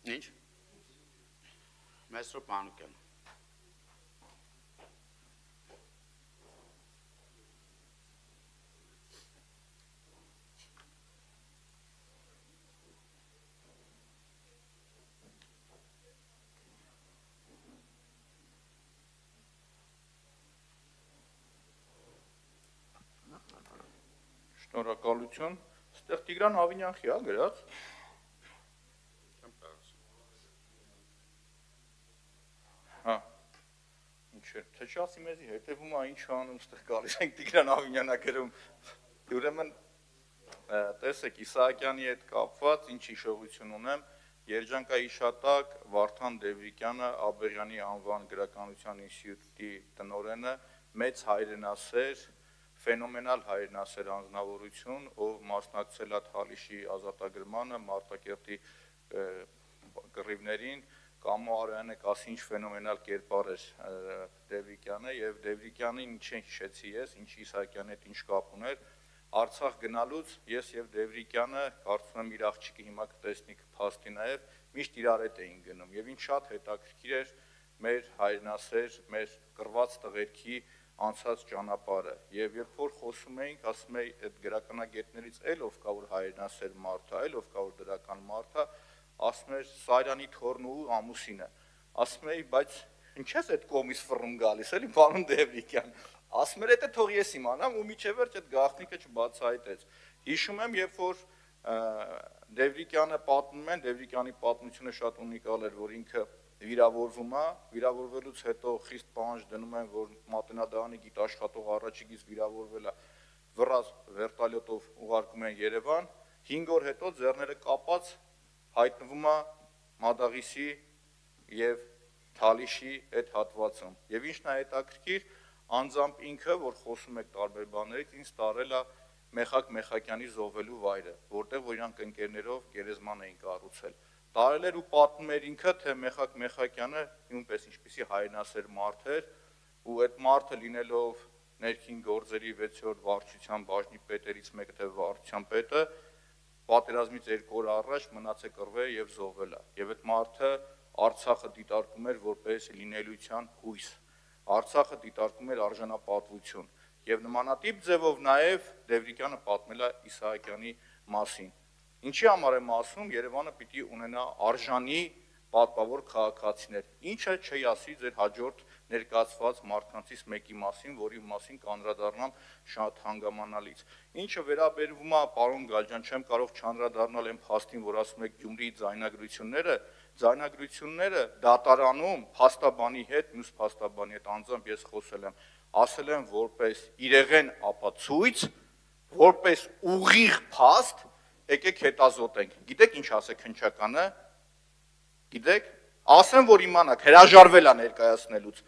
Ինչ։ Մեսրոպ Մանուկյան։ Շնորհակալություն։ Ստեղ Տիգրան Ավինյանքի է գրած։ Հա։ Ինչ է, թե չասի մեզի հետևում է ինչ անում, ստեղ գալիս ենք Տիգրան Ավինյանը գրում։ Ուրեմն տեսեք Իսահակյանի հետ կապված ինչ հիշողություն ունեմ, Երջանկայիշատակ Վարդան Դևրիկյանը Աբեղյանի անվան գրականության ինստիտուտի տնօրենը մեծ հայրենասեր, ֆենոմենալ հայրենասեր անձնավորություն, ով մասնակցել է Թալիշի ազատագրմանը, Մարտակերտի կռիվներին, Կամո Արոյանը կասի ինչ ֆենոմենալ կերպար էր Դևրիկյանը, եւ Դևրիկյանին ինչ հիշեցի ես, ինչ Իսահակյանի հետ ինչ կապ ուներ, Արցախ գնալուց ես եւ Դևրիկյանը, կարծում եմ իր աղջիկը հիմա կտեսնի կփաստի նաեւ, միշտ իրար հետ էին գնում եւ ինչ շատ հետաքրքիր էր մեր հայրենասեր, մեր կռված տղերքի անցած ճանապարհը եւ երբ որ խոսում էինք, ասում էի այդ գրականագետներից էլ ով կա որ հայրենասեր մարդ է, էլ ով կա որ դրական մարդ է, ասում էր Սարյանի թորն ու ամուսինը, ասում էի, բայց ինչ ես այդ կողմից ֆռում գալիս, էլի բանուն Դևրիկյան, ասում էր դա թող ես իմանամ ու միջև վերջ այդ գաղտնիքը չբացահայտեց։ Հիշում եմ, երբ որ Դևրիկյանը պատմում են, Դևրիկյանի պատմությունը շատ ունիկալ էր, որ ինքը վիրավորվում է, վիրավորվելուց հետո խիստ պահանջ դնում են, որ Մատենադարանի գիտաշխատող առաջիկից վիրավորվել է, վռած վերտալյոտով ուղարկում են Երևան, 5 օր հետո ձեռները կապած հայտնվում է Մադաղիսի եւ Թալիշի այդ հատվածում։ Եվ ինչն է հետաքրքիր, անձամբ ինքը, որ խոսում եք տարբեր բաներից, ինձ տարել է Մեխակ Մեխակյանի զոհվելու վայրը, որտեղ որ իրանք ընկերներով գերեզման էին կառուցել։ Տարել էր ու պատմում էր ինքը, թե Մեխակ Մեխակյանը նույնպես ինչպիսի հայրենասեր մարդ էր, ու այդ մարդը լինելով ներքին գործերի 6-րդ վարչության բաժնի պետերից մեկը, թե վարչության պետը, պատերազմից 2 օր առաջ մնաց է կռվել եւ զոհվել է։ Եվ այդ մարդը Արցախը դիտարկում էր որպես լինելիության հույս։ Արցախը դիտարկում էր արժանապատվություն։ Եվ նմանատիպ ձևով նաեւ Դևրիկյանը պատմել է Իսահակյանի մասին։ Ինչի համար եմ ասում, Երևանը պիտի ունենա արժանի պատվավոր քաղաքացիներ։ Ինչը չի ասի ձեր հաջորդ ներկայացված մարդկանցից մեկի մասին, որի մասին կանդրադառնամ շատ հանգամանալից։ Ինչը վերաբերվում է պարոն Գալջան, չեմ կարող չանդրադառնալ այն փաստին, որ ասում եք Գյումրիի ձայնագրությունները դատարանում փաստաբանի հետ, մյուս փաստաբանի հետ անձամբ ես խոսել եմ, ասել եմ որպես իրեղեն ապացույց, որպես ուղիղ փաստ, եկեք հետազոտենք։ Գիտեք ինչ ասեք հնչականը։ Գիտեք, ասեմ, որ իմանաք, հրաժարվել է ներկայացնելուց։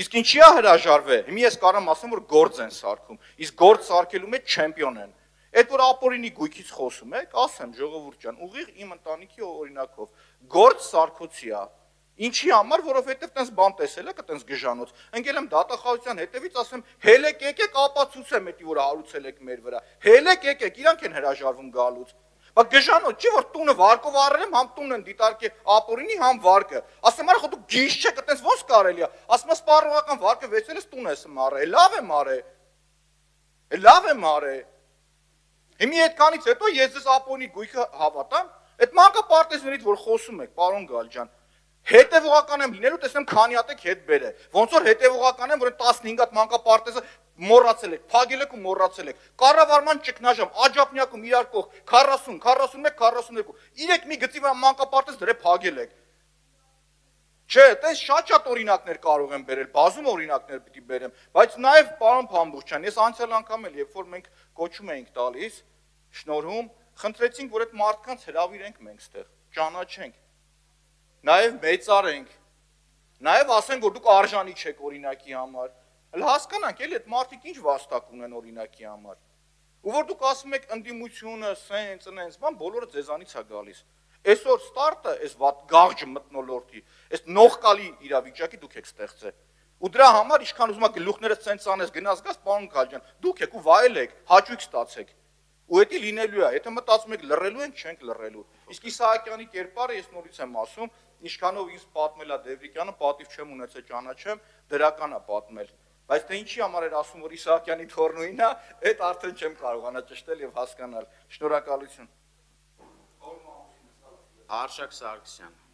Իսկ ինչի է հրաժարվել։ Հիմա ես կարամ ասեմ, որ գործ են սարքում, իսկ գործ սարքելու մեջ չեմպիոն են։ Այդ որ ապօրինի գույքից խոսում եք, ասեմ ժողովուրդ ջան, ուղիղ իմ ընտանիքի օրինակով, գործ սարքոցի է։ Ինչի համար, որովհետև տենց բան տեսել եք, տենց գժանոց։ Ընկել եմ դատախազության հետևից, ասեմ, հելեք եկեք ապացուցեմ էդի, որ հարուցել եք մեր վրա։ Հելեք եկեք, իրանք են հրաժարվում գալուց։ Բա գժանոց չի, որ տունը վարկով առել եմ, համ տունն են դիտարկի ապօրինի, համ վարկը։ Ասեմ, արա դու գիժ չեք, այտենց ոնց կարելի է։ Ասում եմ, սպառողական վարկը վեցել ես տուն ես մարել։ Լավ եմ արել։ Լավ եմ արել։ Հիմա այդքանից հետո ես ձեզ ապօրինի գույքը հավատամ, այդ մանկապարտեզներից որ խոսում եք, պարոն Գալջան, հետևողական եմ լինելու, տեսնեմ քանի հատ եք հետ բերե։ Ոնց որ հետևողական եմ, որ 15 հատ մանկապարտեզը մոռացել եք, փակել եք ու մոռացել եք։ Կառավարման ճգնաժամ, Աջափնյակում իրար կող 40, 41, 42։ 3 մի գծի վրա մանկապարտեզ դրե փակել եք։ Չէ, տես շատ օրինակներ կարող եմ բերել, բազում օրինակներ պիտի բերեմ, բայց նաև պարոն Փամբուխչյան, ես անցյալ անգամ էլ, երբ որ մենք կոչում էինք տալիս, շնորհում, խնդրեցինք, որ այդ մարդկանց հրավիրենք մենք ստեղ, ճանաչենք, նաև մեծարենք, նաև ասենք, որ դուք արժանի չեք օրինակի համար, էլ հասկանանք, էլի այդ մարդիկ ինչ վաստակ ունեն օրինակի համար, ու որ դուք ասում եք ընդդիմությունը, սենց, բան, բոլորը ձեզանից է գալիս, այսօր ստարտը, այս վատ գաղջը մտնոլորտի, այս նողկալի իրավիճակի դուք եք ստեղծել, ու դրա համար ինչքան ուզում եք գլուխները սենց անես գնաս գաս, պարոն Գալջան, դուք եք ու վայել եք, հաճույք ստացեք, ու դա լինելու է, եթե մտածում եք լռելու ենք, չենք լռելու։ Իսկ Իսահակյանի կերպարը ես նորից եմ ասում, ինչքանով ինձ պատմել է Դևրիկյանը, պատիվ չեմ ունեցել ճանաչեմ, դրական է պատմել։ Բայց թե ինչի համար էր ասում, որ Իսահակյանի թորնույնն է, այդ արդեն չեմ կարողանա ճշտել եւ հասկանալ։ Շնորհակալություն։ Արշակ Սարգսյան